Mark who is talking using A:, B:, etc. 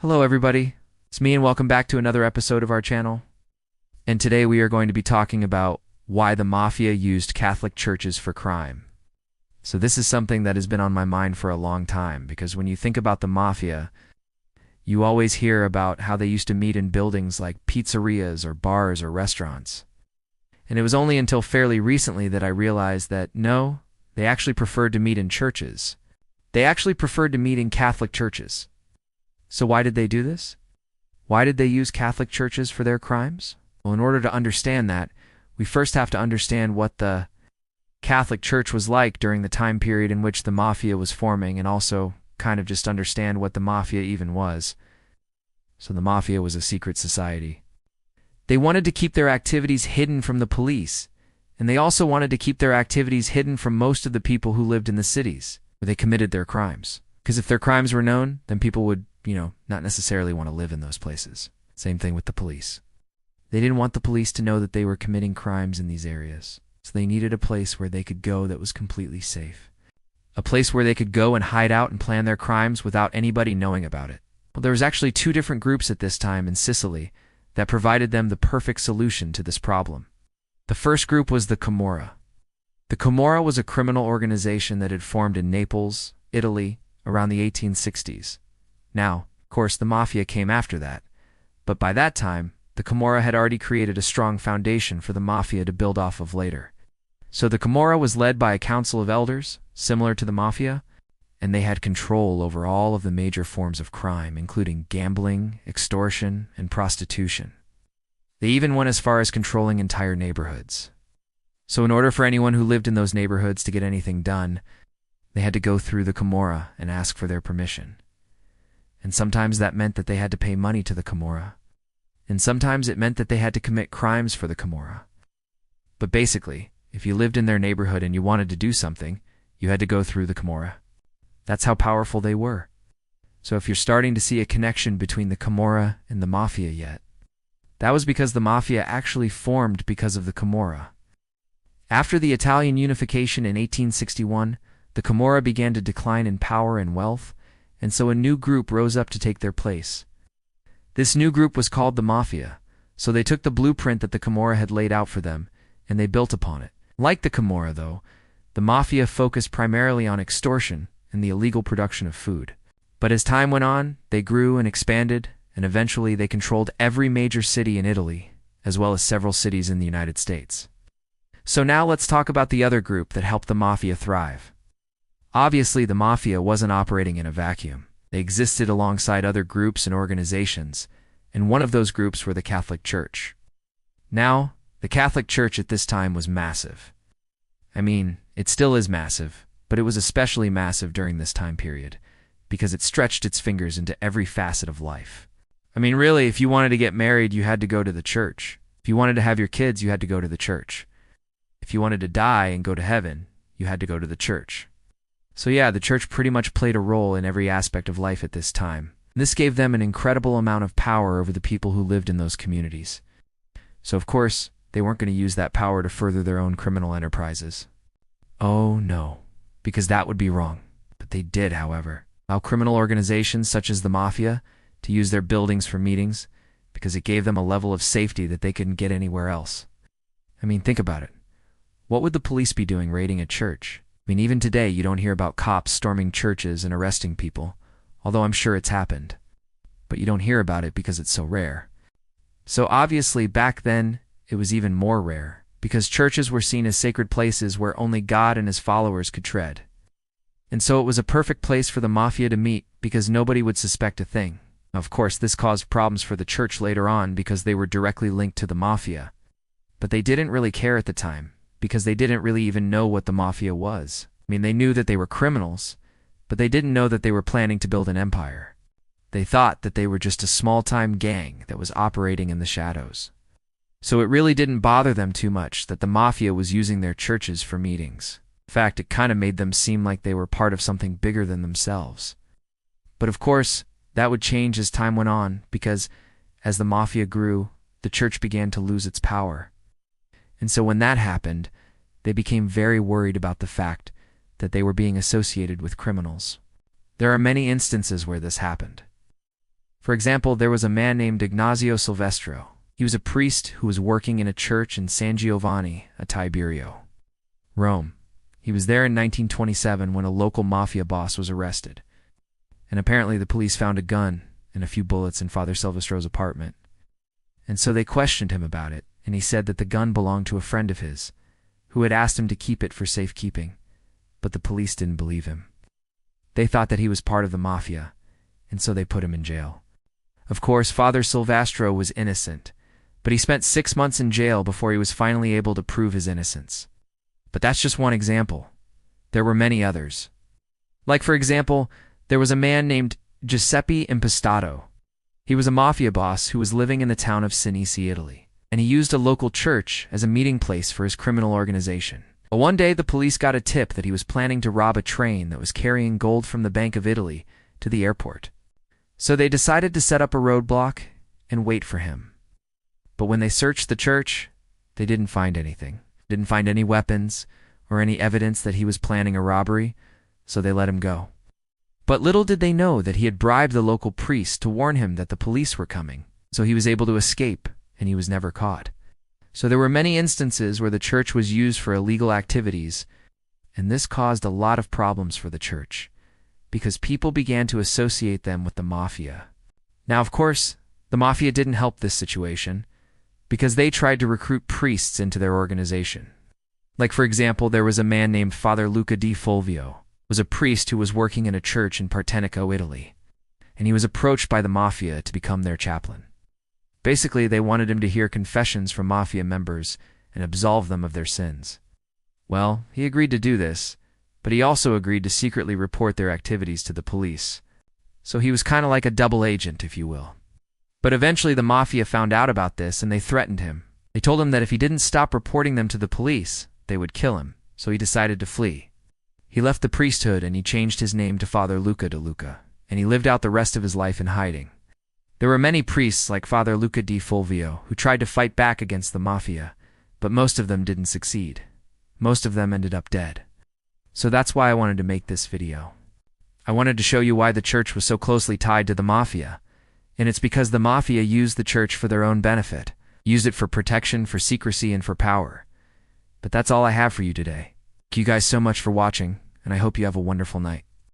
A: Hello everybody, it's me and welcome back to another episode of our channel. And today we are going to be talking about why the Mafia used Catholic churches for crime. So this is something that has been on my mind for a long time, because when you think about the Mafia, you always hear about how they used to meet in buildings like pizzerias or bars or restaurants. And it was only until fairly recently that I realized that no, they actually preferred to meet in churches. They actually preferred to meet in Catholic churches. So why did they do this? Why did they use Catholic churches for their crimes? Well, in order to understand that, we first have to understand what the Catholic Church was like during the time period in which the Mafia was forming, and also kind of just understand what the Mafia even was. So the Mafia was a secret society. They wanted to keep their activities hidden from the police, and they also wanted to keep their activities hidden from most of the people who lived in the cities where they committed their crimes. Because if their crimes were known, then people would, not necessarily want to live in those places. Same thing with the police. They didn't want the police to know that they were committing crimes in these areas. So they needed a place where they could go that was completely safe. A place where they could go and hide out and plan their crimes without anybody knowing about it. Well, there was actually two different groups at this time in Sicily that provided them the perfect solution to this problem. The first group was the Camorra. The Camorra was a criminal organization that had formed in Naples, Italy, around the 1860s. Now, of course, the Mafia came after that, but by that time, the Camorra had already created a strong foundation for the Mafia to build off of later. So the Camorra was led by a council of elders, similar to the Mafia, and they had control over all of the major forms of crime, including gambling, extortion, and prostitution. They even went as far as controlling entire neighborhoods. So in order for anyone who lived in those neighborhoods to get anything done, they had to go through the Camorra and ask for their permission. And sometimes that meant that they had to pay money to the Camorra. And sometimes it meant that they had to commit crimes for the Camorra. But basically, if you lived in their neighborhood and you wanted to do something, you had to go through the Camorra. That's how powerful they were. So if you're starting to see a connection between the Camorra and the Mafia yet, that was because the Mafia actually formed because of the Camorra. After the Italian unification in 1861, the Camorra began to decline in power and wealth, and so a new group rose up to take their place. This new group was called the Mafia, so they took the blueprint that the Camorra had laid out for them, and they built upon it. Like the Camorra, though, the Mafia focused primarily on extortion and the illegal production of food. But as time went on, they grew and expanded, and eventually they controlled every major city in Italy, as well as several cities in the United States. So now let's talk about the other group that helped the Mafia thrive. Obviously, the Mafia wasn't operating in a vacuum. They existed alongside other groups and organizations, and one of those groups were the Catholic Church. Now, the Catholic Church at this time was massive. I mean, it still is massive, but it was especially massive during this time period, because it stretched its fingers into every facet of life. I mean, really, if you wanted to get married, you had to go to the church. If you wanted to have your kids, you had to go to the church. If you wanted to die and go to heaven, you had to go to the church. So yeah, the church pretty much played a role in every aspect of life at this time. This gave them an incredible amount of power over the people who lived in those communities. So of course, they weren't going to use that power to further their own criminal enterprises. Oh no, because that would be wrong. But they did, however, allow criminal organizations such as the Mafia to use their buildings for meetings, because it gave them a level of safety that they couldn't get anywhere else. I mean, think about it. What would the police be doing raiding a church? I mean, even today, you don't hear about cops storming churches and arresting people, although I'm sure it's happened. But you don't hear about it because it's so rare. So obviously, back then, it was even more rare, because churches were seen as sacred places where only God and his followers could tread. And so it was a perfect place for the Mafia to meet, because nobody would suspect a thing. Of course, this caused problems for the church later on because they were directly linked to the Mafia. But they didn't really care at the time, because they didn't really even know what the Mafia was. I mean, they knew that they were criminals, but they didn't know that they were planning to build an empire. They thought that they were just a small-time gang that was operating in the shadows. So it really didn't bother them too much that the Mafia was using their churches for meetings. In fact, it kind of made them seem like they were part of something bigger than themselves. But of course, that would change as time went on, because as the Mafia grew, the church began to lose its power. And so when that happened, they became very worried about the fact that they were being associated with criminals. There are many instances where this happened. For example, there was a man named Ignazio Silvestro. He was a priest who was working in a church in San Giovanni a Tiberio, Rome. He was there in 1927 when a local mafia boss was arrested. And apparently the police found a gun and a few bullets in Father Silvestro's apartment. And so they questioned him about it, and he said that the gun belonged to a friend of his, who had asked him to keep it for safekeeping. But the police didn't believe him. They thought that he was part of the mafia, and so they put him in jail. Of course, Father Silvestro was innocent, but he spent 6 months in jail before he was finally able to prove his innocence. But that's just one example. There were many others. Like, for example, there was a man named Giuseppe Impastato. He was a mafia boss who was living in the town of Sinisi, Italy, and he used a local church as a meeting place for his criminal organization. But one day the police got a tip that he was planning to rob a train that was carrying gold from the Bank of Italy to the airport. So they decided to set up a roadblock and wait for him. But when they searched the church, they didn't find anything. Didn't find any weapons or any evidence that he was planning a robbery, so they let him go. But little did they know that he had bribed the local priest to warn him that the police were coming, so he was able to escape and he was never caught. So there were many instances where the church was used for illegal activities, and this caused a lot of problems for the church, because people began to associate them with the mafia. Now, of course, the mafia didn't help this situation, because they tried to recruit priests into their organization. Like, for example, there was a man named Father Luca di Fulvio, was a priest who was working in a church in Partenico, Italy, and he was approached by the mafia to become their chaplain. Basically, they wanted him to hear confessions from mafia members and absolve them of their sins. Well, he agreed to do this, but he also agreed to secretly report their activities to the police. So he was kind of like a double agent, if you will. But eventually the mafia found out about this and they threatened him. They told him that if he didn't stop reporting them to the police, they would kill him, so he decided to flee. He left the priesthood and he changed his name to Father Luca de Luca, and he lived out the rest of his life in hiding. There were many priests like Father Luca di Fulvio who tried to fight back against the mafia, but most of them didn't succeed. Most of them ended up dead. So that's why I wanted to make this video. I wanted to show you why the church was so closely tied to the mafia, and it's because the mafia used the church for their own benefit, used it for protection, for secrecy, and for power. But that's all I have for you today. Thank you guys so much for watching, and I hope you have a wonderful night.